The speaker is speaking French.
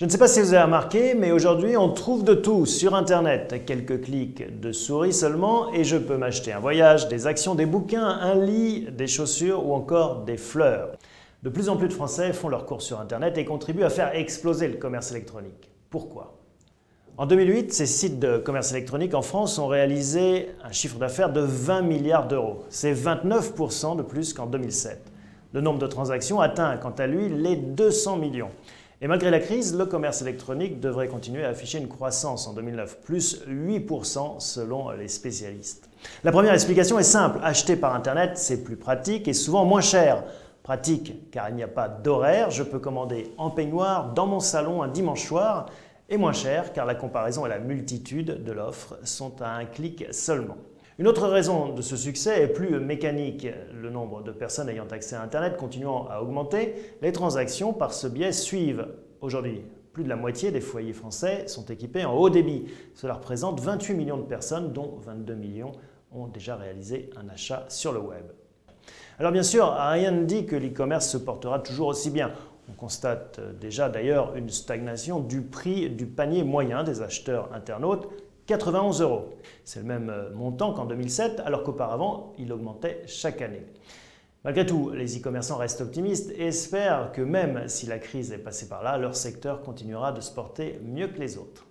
Je ne sais pas si vous avez remarqué, mais aujourd'hui on trouve de tout sur Internet. Quelques clics de souris seulement et je peux m'acheter un voyage, des actions, des bouquins, un lit, des chaussures ou encore des fleurs. De plus en plus de Français font leurs courses sur Internet et contribuent à faire exploser le commerce électronique. Pourquoi ? En 2008, ces sites de commerce électronique en France ont réalisé un chiffre d'affaires de 20 milliards d'euros. C'est 29% de plus qu'en 2007. Le nombre de transactions atteint quant à lui les 200 millions. Et malgré la crise, le commerce électronique devrait continuer à afficher une croissance en 2009, plus 8% selon les spécialistes. La première explication est simple, acheter par Internet c'est plus pratique et souvent moins cher. Pratique car il n'y a pas d'horaire, je peux commander en peignoir dans mon salon un dimanche soir, et moins cher car la comparaison et la multitude de l'offre sont à un clic seulement. Une autre raison de ce succès est plus mécanique. Le nombre de personnes ayant accès à Internet continuant à augmenter, les transactions par ce biais suivent. Aujourd'hui, plus de la moitié des foyers français sont équipés en haut débit. Cela représente 28 millions de personnes, dont 22 millions ont déjà réalisé un achat sur le web. Alors bien sûr, rien ne dit que l'e-commerce se portera toujours aussi bien. On constate déjà d'ailleurs une stagnation du prix du panier moyen des acheteurs internautes, 91 €. C'est le même montant qu'en 2007, alors qu'auparavant, il augmentait chaque année. Malgré tout, les e-commerçants restent optimistes et espèrent que même si la crise est passée par là, leur secteur continuera de se porter mieux que les autres.